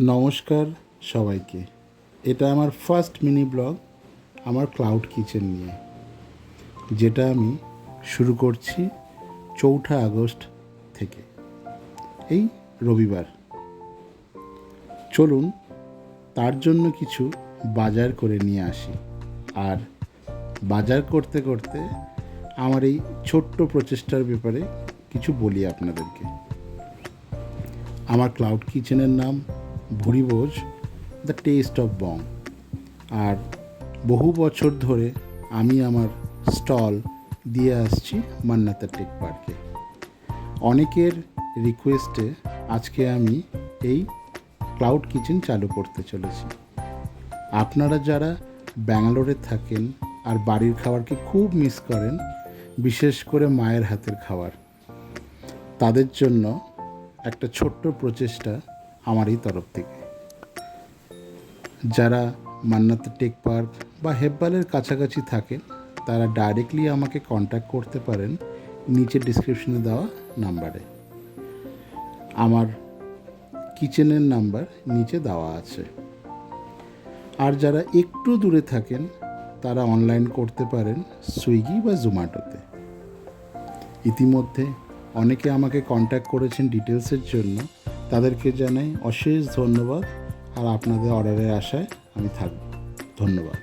নমস্কার সবাইকে। এটা আমার ফার্স্ট মিনি ব্লগ আমার ক্লাউড কিচেন নিয়ে, যেটা আমি শুরু করছি 4 আগস্ট থেকে, এই রবিবার। চলুন তার জন্য কিছু বাজার করে নিয়ে আসি, আর বাজার করতে করতে আমার এই ছোট্ট প্রচেষ্টার ব্যাপারে কিছু বলি আপনাদেরকে। আমার ক্লাউড কিচেনের নাম ভুরিভোজ দ্য টেস্ট অফ বং, আর বহু বছর ধরে আমি আমার স্টল দিয়ে আসছি মান্নাতা টেক পার্কে। অনেকের রিকোয়েস্টে আজকে আমি এই ক্লাউড কিচেন চালু করতে চলেছি। আপনারা যারা ব্যাঙ্গালোরে থাকেন আর বাড়ির খাবারকে খুব মিস করেন, বিশেষ করে মায়ের হাতের খাবার, তাদের জন্য একটা ছোট্ট প্রচেষ্টা আমার এই তরফ থেকে। যারা মান্নাতা টেক পার্ক বা হেব্বালের কাছাকাছি থাকেন, তারা ডাইরেক্টলি আমাকে কন্ট্যাক্ট করতে পারেন নিচে ডিসক্রিপশনে দেওয়া নাম্বারে। আমার কিচেনের নাম্বার নিচে দেওয়া আছে। আর যারা একটু দূরে থাকেন, তারা অনলাইন করতে পারেন সুইগি বা জোম্যাটোতে। ইতিমধ্যে অনেকে আমাকে কন্ট্যাক্ট করেছেন ডিটেলসের জন্য, তাদেরকে জানাই অশেষ ধন্যবাদ। আর আপনাদের অর্ডারের আশায় আমি থাকব। ধন্যবাদ।